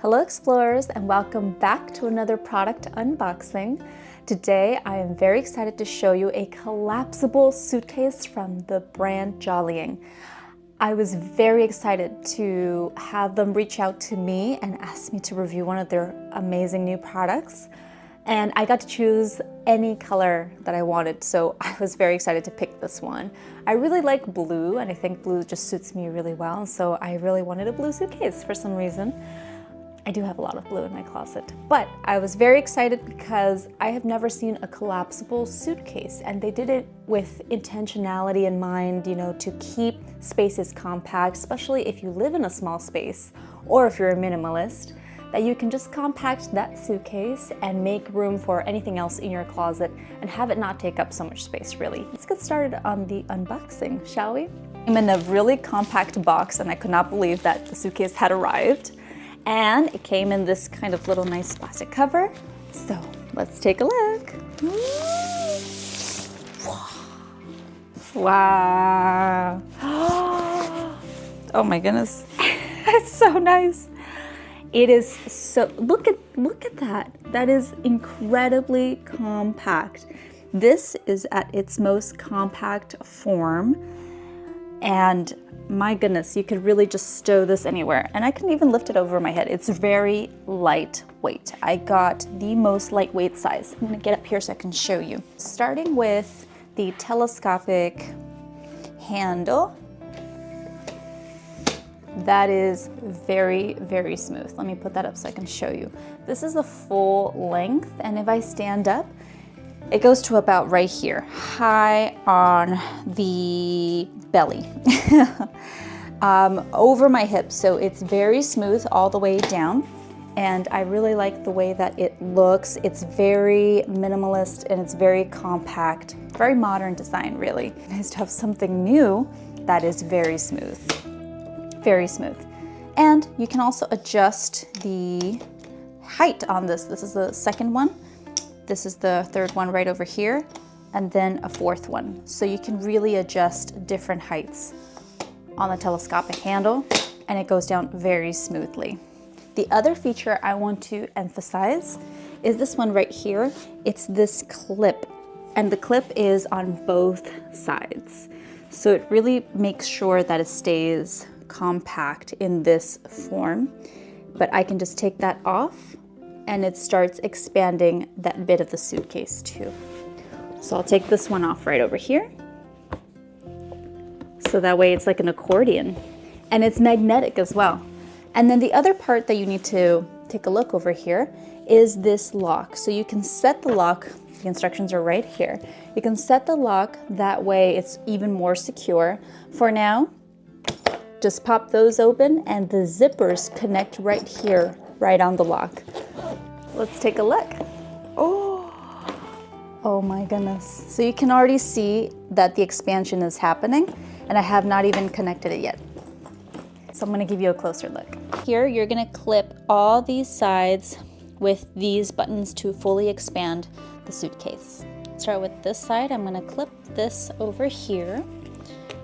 Hello explorers, and welcome back to another product unboxing. Today I am very excited to show you a collapsible suitcase from the brand Jollying. I was very excited to have them reach out to me and ask me to review one of their amazing new products. And I got to choose any color that I wanted, so I was very excited to pick this one. I really like blue, and I think blue just suits me really well, so I really wanted a blue suitcase for some reason. I do have a lot of blue in my closet, but I was very excited because I have never seen a collapsible suitcase, and they did it with intentionality in mind, you know, to keep spaces compact, especially if you live in a small space or if you're a minimalist, that you can just compact that suitcase and make room for anything else in your closet and have it not take up so much space, really. Let's get started on the unboxing, shall we? I'm in a really compact box, and I could not believe that the suitcase had arrived. And it came in this kind of little nice plastic cover. So let's take a look. Wow. Oh my goodness. It's so nice. It is so, look at that. That is incredibly compact. This is at its most compact form. And my goodness, you could really just stow this anywhere. And I can even lift it over my head. It's very lightweight. I got the most lightweight size. I'm gonna get up here so I can show you. Starting with the telescopic handle. That is very, very smooth. Let me put that up so I can show you. This is the full length, and if I stand up, it goes to about right here, high on the belly, over my hips. So it's very smooth all the way down. And I really like the way that it looks. It's very minimalist and it's very compact, very modern design, really. Nice to have something new that is very smooth, very smooth. And you can also adjust the height on this. This is the second one. This is the third one right over here, and then a fourth one. So you can really adjust different heights on the telescopic handle, and it goes down very smoothly. The other feature I want to emphasize is this one right here. It's this clip, and the clip is on both sides. So it really makes sure that it stays compact in this form, but I can just take that off and it starts expanding that bit of the suitcase too. So I'll take this one off right over here. So that way it's like an accordion, and it's magnetic as well. And then the other part that you need to take a look over here is this lock. So you can set the lock, the instructions are right here. You can set the lock, that way it's even more secure. For now, just pop those open and the zippers connect right here, right on the lock. Let's take a look. Oh my goodness. So you can already see that the expansion is happening, and I have not even connected it yet. So I'm gonna give you a closer look. Here, you're gonna clip all these sides with these buttons to fully expand the suitcase. Start with this side. I'm gonna clip this over here.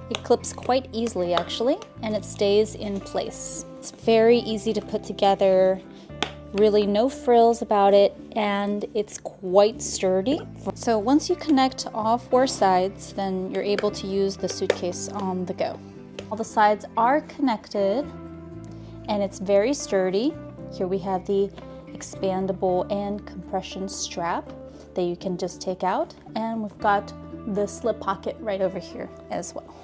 It clips quite easily actually, and it stays in place. It's very easy to put together. Really no frills about it, and it's quite sturdy. So once you connect all four sides, then you're able to use the suitcase on the go. All the sides are connected, and it's very sturdy. Here we have the expandable and compression strap that you can just take out, and we've got the slip pocket right over here as well.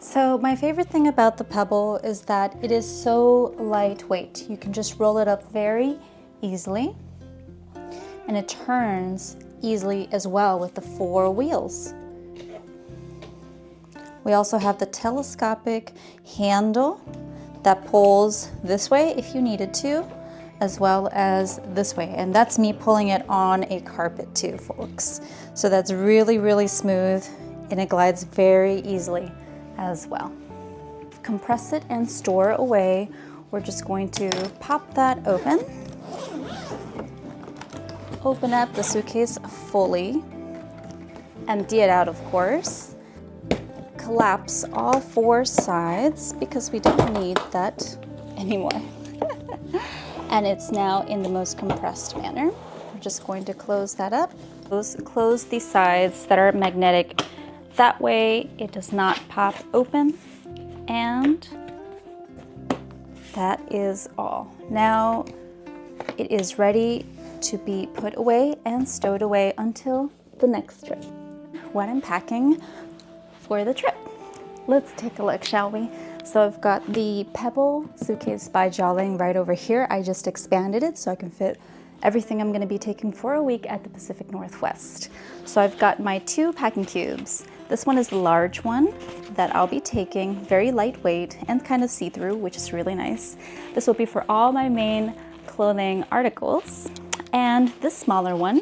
So my favorite thing about the Pebble is that it is so lightweight. You can just roll it up very easily, and it turns easily as well with the four wheels. We also have the telescopic handle that pulls this way if you needed to, as well as this way. And that's me pulling it on a carpet too, folks. So that's really, really smooth, and it glides very easily as well. Compress it and store away. We're just going to pop that open. Open up the suitcase fully. Empty it out, of course. collapse all 4 sides because we don't need that anymore. And it's now in the most compressed manner. We're just going to close that up. Close the sides that are magnetic. That way it does not pop open. And that is all. Now it is ready to be put away and stowed away until the next trip, what I'm packing for the trip. Let's take a look, shall we? So I've got the Pebble suitcase by Jollying right over here. I just expanded it so I can fit everything I'm going to be taking for a week at the Pacific Northwest. So I've got my 2 packing cubes. This one is the large one that I'll be taking, very lightweight and kind of see-through, which is really nice. This will be for all my main clothing articles. And this smaller one,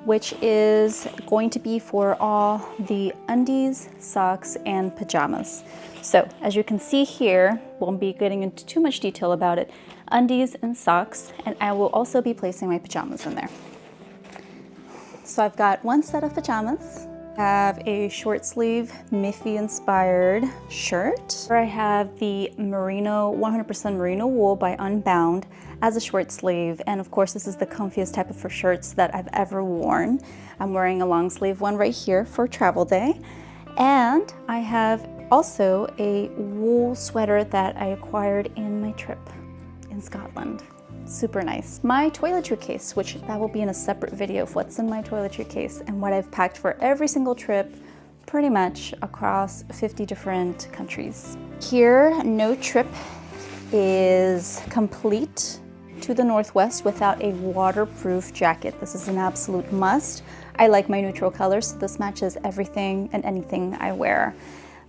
which is going to be for all the undies, socks, and pajamas. So as you can see here, won't be getting into too much detail about it, undies and socks, and I will also be placing my pajamas in there. So I've got 1 set of pajamas. I have a short sleeve Miffy inspired shirt. I have the merino, 100% merino wool by Unbound as a short sleeve. And of course, this is the comfiest type of shirts that I've ever worn. I'm wearing a long sleeve one right here for travel day. And I have also a wool sweater that I acquired in my trip in Scotland. Super nice. My toiletry case, which that will be in a separate video of what's in my toiletry case and what I've packed for every single trip, pretty much across 50 different countries. Here, no trip is complete to the Northwest without a waterproof jacket. This is an absolute must. I like my neutral colors, so this matches everything and anything I wear.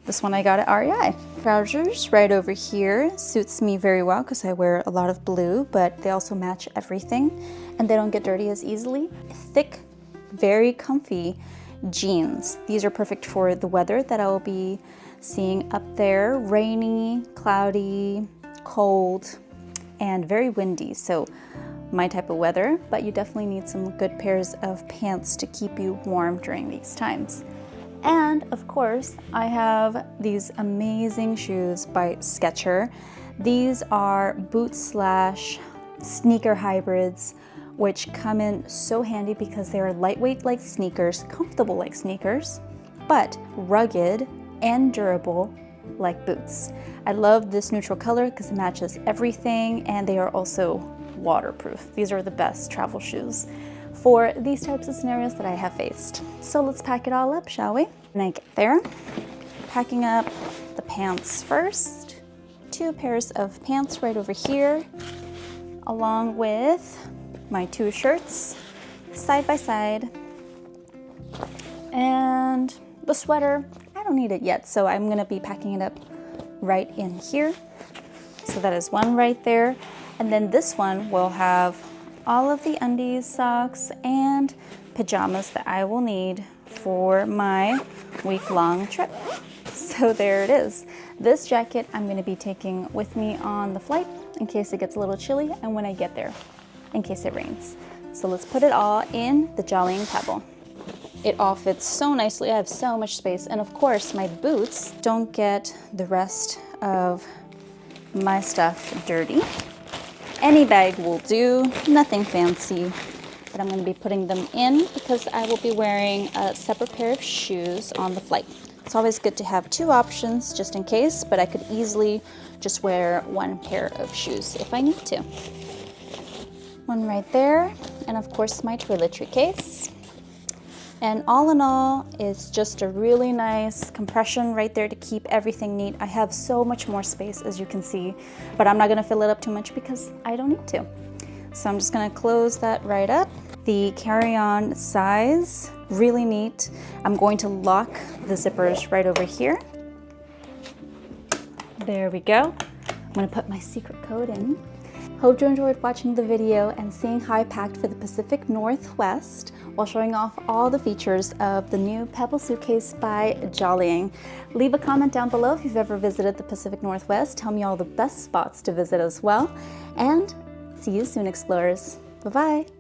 This one I got at REI. Trousers right over here suits me very well because I wear a lot of blue, but they also match everything and they don't get dirty as easily. Thick, very comfy jeans. These are perfect for the weather that I will be seeing up there. Rainy, cloudy, cold, and very windy. So my type of weather, but you definitely need some good pairs of pants to keep you warm during these times. And of course, I have these amazing shoes by Skechers. These are boot/sneaker hybrids, which come in so handy because they are lightweight like sneakers, comfortable like sneakers, but rugged and durable like boots. I love this neutral color because it matches everything, and they are also waterproof. These are the best travel shoes for these types of scenarios that I have faced. So let's pack it all up, shall we? When I get there, packing up the pants first. 2 pairs of pants right over here, along with my 2 shirts side by side. And the sweater, I don't need it yet, so I'm gonna be packing it up right in here. So that is one right there. And then this one will have all of the undies, socks, and pajamas that I will need for my week-long trip. So there it is. This jacket I'm going to be taking with me on the flight in case it gets a little chilly and when I get there, in case it rains. So let's put it all in the Jollying Pebble. It all fits so nicely. I have so much space. And of course, my boots don't get the rest of my stuff dirty. Any bag will do, nothing fancy, but I'm going to be putting them in because I will be wearing a separate pair of shoes on the flight. It's always good to have 2 options just in case, but I could easily just wear 1 pair of shoes if I need to. One right there, and of course my toiletry case. And all in all, it's just a really nice compression right there to keep everything neat. I have so much more space, as you can see, but I'm not gonna fill it up too much because I don't need to. So I'm just gonna close that right up. The carry-on size, really neat. I'm going to lock the zippers right over here. There we go. I'm gonna put my secret code in. Hope you enjoyed watching the video and seeing how I packed for the Pacific Northwest while showing off all the features of the new Pebble suitcase by Jollying. Leave a comment down below if you've ever visited the Pacific Northwest. Tell me all the best spots to visit as well. And see you soon, explorers. Bye-bye.